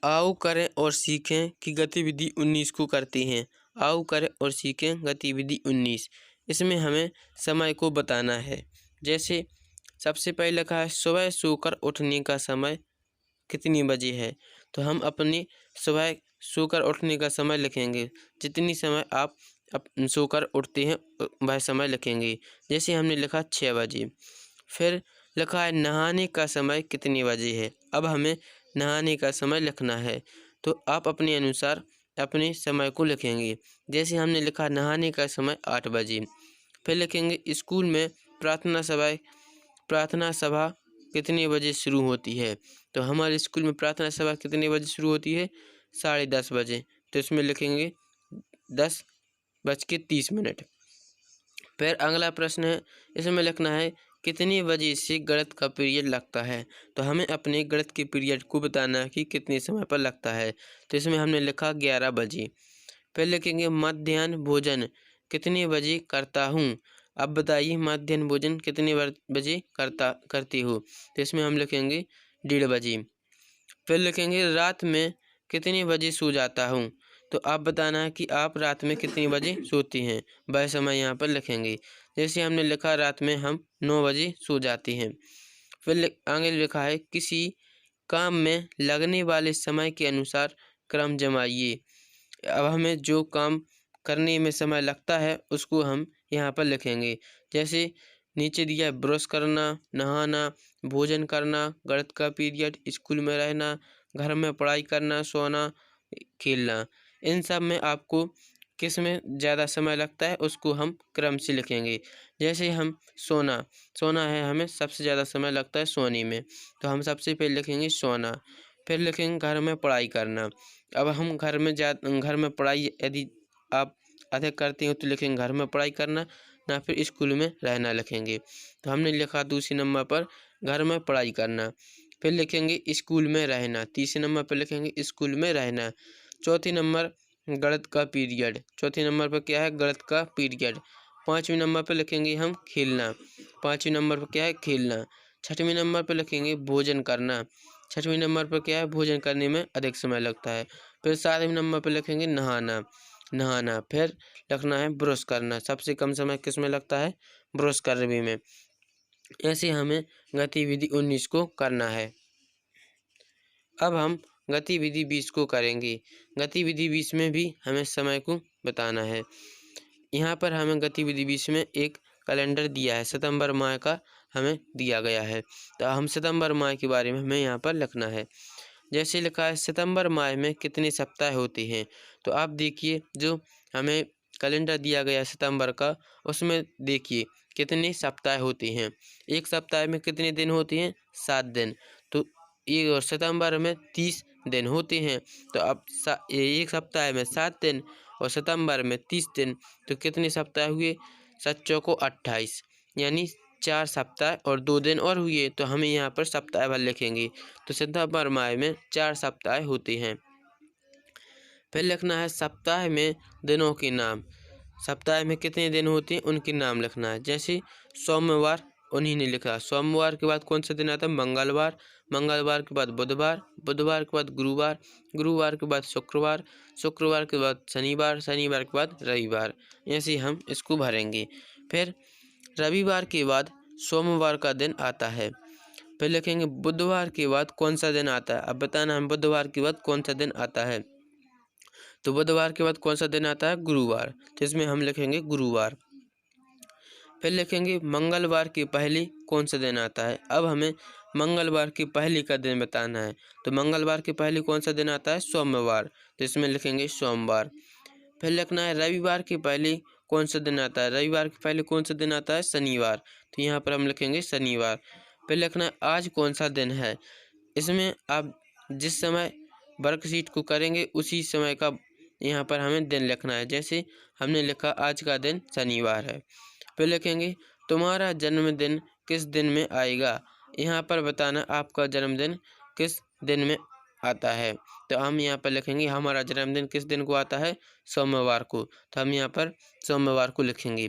आओ करें और सीखें कि गतिविधि 19 को करते हैं। आओ करें और सीखें गतिविधि 19। इसमें हमें समय को बताना है। जैसे सबसे पहले लिखा है सुबह सोकर उठने का समय कितनी बजे है। तो हम अपनी सुबह सोकर उठने का समय लिखेंगे। जितनी समय आप सोकर उठते हैं वह समय लिखेंगे। जैसे हमने लिखा 6 बजे। फिर लिखा है नहाने का समय कितने बजे है। अब हमें नहाने का समय लिखना है, तो आप अपने अनुसार अपने समय को लिखेंगे। जैसे हमने लिखा नहाने का समय 8 बजे। फिर लिखेंगे स्कूल में प्रार्थना सभा कितने बजे शुरू होती है। तो हमारे स्कूल में प्रार्थना सभा कितने बजे शुरू होती है, 10:30 बजे। तो इसमें लिखेंगे 10:30। फिर अगला प्रश्न है, इसमें लिखना है कितने बजे से गणित का पीरियड लगता है। तो हमें अपने गणित के पीरियड को बताना है कि कितने समय पर लगता है। तो इसमें हमने लिखा 11 बजे। फिर लिखेंगे मध्याह्न भोजन कितने बजे करता हूँ। अब बताइए मध्याह्न भोजन कितने बजे करती हो। तो इसमें हम लिखेंगे 1:30 बजे। फिर लिखेंगे रात में कितने बजे सो जाता हूँ। तो आप बताना है कि आप रात में कितने बजे सोती हैं, वह समय यहाँ पर लिखेंगे। जैसे हमने लिखा रात में हम 9 बजे सो जाते हैं। फिर आगे लिखा है किसी काम में लगने वाले समय के अनुसार क्रम जमाइए। अब हमें जो काम करने में समय लगता है उसको हम यहाँ पर लिखेंगे। जैसे नीचे दिया है ब्रश करना, नहाना, भोजन करना, गणित का पीरियड, स्कूल में रहना, घर में पढ़ाई करना, सोना, खेलना। इन सब में आपको किस में ज़्यादा समय लगता है उसको हम क्रम से लिखेंगे। जैसे हम सोना है, हमें सबसे ज़्यादा समय लगता है सोने में, तो हम सबसे पहले लिखेंगे सोना। फिर लिखेंगे घर में पढ़ाई करना। अब हम घर में पढ़ाई यदि आप अधिक करते हो तो लिखेंगे घर में पढ़ाई करना, ना फिर स्कूल में रहना लिखेंगे। तो हमने लिखा दूसरे नंबर पर घर में पढ़ाई करना। फिर लिखेंगे स्कूल में रहना। तीसरे नंबर पर लिखेंगे स्कूल में रहना। चौथे नंबर गणित का पीरियड। चौथे नंबर पर क्या है, गणित का पीरियड। पाँचवें नंबर पर लिखेंगे हम खेलना। पाँचवें नंबर पर क्या है, खेलना। छठवें नंबर पर लिखेंगे भोजन करना। छठवें नंबर पर क्या है, भोजन करने में अधिक समय लगता है। फिर सातवें नंबर पर लिखेंगे नहाना। फिर लिखना है ब्रश करना। सबसे कम समय किस में लगता है, ब्रश करने में। ऐसे हमें गतिविधि 19 को करना है। अब हम गतिविधि 20 को करेंगे। गतिविधि 20 में भी हमें समय को बताना है। यहाँ पर हमें गतिविधि 20 में एक कैलेंडर दिया है, सितंबर माह का हमें दिया गया है। तो हम सितंबर माह के बारे में हमें यहाँ पर लिखना है। जैसे लिखा है सितंबर माह में कितने सप्ताह होते हैं। तो आप देखिए जो हमें कैलेंडर दिया गया है सितंबर का, उसमें देखिए कितने सप्ताह होते हैं। एक सप्ताह में कितने दिन होते हैं, 7 दिन। तो ये और सितंबर में 30 दिन होते हैं। तो अब एक सप्ताह में 7 दिन और सितंबर में 30 दिन, तो कितने सप्ताह हुए, 7 चौको 28, यानी 4 सप्ताह और 2 दिन और हुए। तो हमें यहाँ पर सप्ताह भर लिखेंगे। तो सितंबर माह में 4 सप्ताह होते हैं। फिर लिखना है सप्ताह में दिनों के नाम। सप्ताह में कितने दिन होते हैं उनके नाम लिखना है। जैसे सोमवार, उन्हीं ने लिखा। सोमवार के बाद कौन सा दिन आता है, मंगलवार। मंगलवार के बाद बुधवार। बुधवार के बाद गुरुवार। गुरुवार के बाद शुक्रवार। शुक्रवार के बाद शनिवार। शनिवार के बाद रविवार। ऐसे हम इसको भरेंगे। फिर रविवार के बाद सोमवार का दिन आता है। फिर लिखेंगे बुधवार के बाद कौन सा दिन आता है। अब बताना हम बुधवार के बाद कौन सा दिन आता है। तो बुधवार के बाद कौन सा दिन आता है, गुरुवार। तो इसमें हम लिखेंगे गुरुवार। फिर लिखेंगे मंगलवार के पहले कौन सा दिन आता है। अब हमें मंगलवार के पहले का दिन बताना है। तो मंगलवार के पहले कौन सा दिन आता है, सोमवार। तो इसमें लिखेंगे सोमवार। फिर लिखना है रविवार के पहले कौन सा दिन आता है। रविवार के पहले कौन सा दिन आता है, शनिवार। तो यहाँ पर हम लिखेंगे शनिवार। फिर लिखना है आज कौन सा दिन है। इसमें आप जिस समय वर्कशीट को करेंगे उसी समय का यहाँ पर हमें दिन लिखना है। जैसे हमने लिखा आज का दिन शनिवार है। फिर लिखेंगे तुम्हारा जन्मदिन किस दिन में आएगा। यहाँ पर बताना आपका जन्मदिन किस दिन में आता है। तो हम यहाँ पर लिखेंगे हमारा जन्मदिन किस दिन को आता है, सोमवार को। तो हम यहाँ पर सोमवार को लिखेंगे।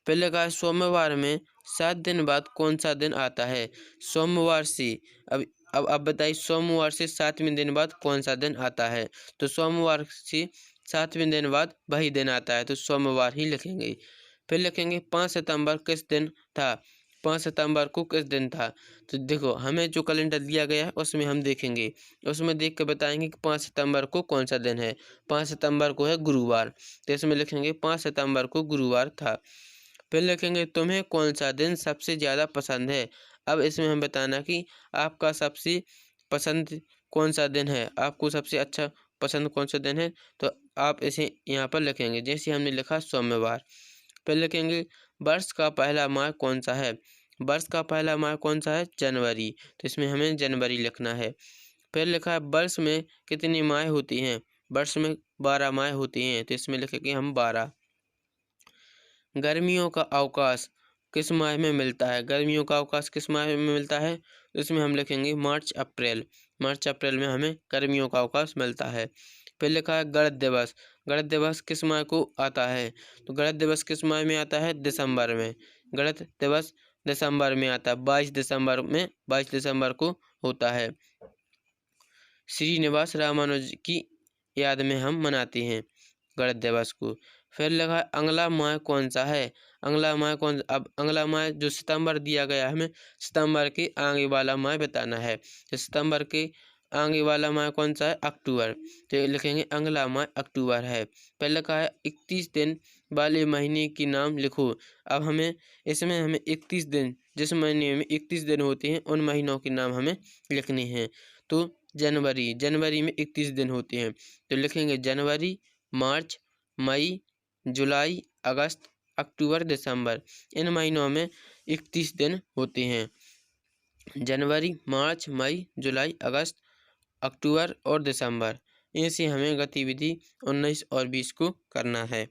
फिर लिखा है सोमवार में 7 दिन बाद कौन सा दिन आता है। सोमवार से अब अब आप बताइए सोमवार से 7वें दिन बाद कौन सा दिन आता है। तो सोमवार से 7वें दिन बाद वही दिन आता है, तो सोमवार ही लिखेंगे। फिर लिखेंगे 5 सितंबर किस दिन था। 5 सितंबर को किस दिन था। तो देखो हमें जो कैलेंडर दिया गया है उसमें हम देखेंगे, उसमें देख के बताएंगे कि 5 सितंबर को कौन सा दिन है। 5 सितंबर को है गुरुवार, तो इसमें लिखेंगे 5 सितंबर को गुरुवार था। फिर लिखेंगे तुम्हें कौन सा दिन सबसे ज़्यादा पसंद है। अब इसमें हम बताना कि आपका सबसे पसंद कौन सा दिन है, आपको सबसे अच्छा पसंद कौन सा दिन है, तो आप इसे यहाँ पर लिखेंगे। जैसे हमने लिखा सोमवार। फिर लिखेंगे वर्ष का पहला माह कौन सा है। वर्ष का पहला माह कौन सा है, जनवरी, तो इसमें हमें जनवरी लिखना है। फिर लिखा है वर्ष में कितनी माह होती हैं। वर्ष में 12 माह होती हैं, तो इसमें लिखेंगे हम 12। गर्मियों का अवकाश किस माह में मिलता है। गर्मियों का अवकाश किस माह में मिलता है, तो इसमें हम लिखेंगे मार्च अप्रैल। मार्च अप्रैल में हमें गर्मियों का अवकाश मिलता है। फिर लिखा है गणतंत्र दिवस। गणतंत्र दिवस किस माह को आता है, तो गणतंत्र दिवस किस माह में आता है, दिसंबर में। गणतंत्र दिवस दिसंबर में आता है, 22 दिसंबर को होता है। श्रीनिवास रामानुज की याद में हम मनाते हैं गणतंत्र दिवस को। फिर लिखा है अगला माह कौन सा है। अगला माह कौन, अब अगला माह जो सितंबर दिया गया है हमें सितंबर के आगे वाला माह बताना है। तो सितंबर के आगे वाला माह कौन सा है, अक्टूबर, तो लिखेंगे अगला माह अक्टूबर है। फिर लिखा है 31 दिन वाले महीने के नाम लिखो। अब हमें इसमें हमें 31 दिन, जिस महीने में 31 दिन होते हैं उन महीनों के नाम हमें लिखने हैं। तो जनवरी में 31 दिन होते हैं, तो लिखेंगे जनवरी, मार्च, मई, जुलाई, अगस्त, अक्टूबर, दिसंबर। इन महीनों में 31 दिन होते हैं। जनवरी, मार्च, मई, जुलाई, अगस्त, अक्टूबर और दिसंबर। इनसे हमें गतिविधि 19 और 20 को करना है।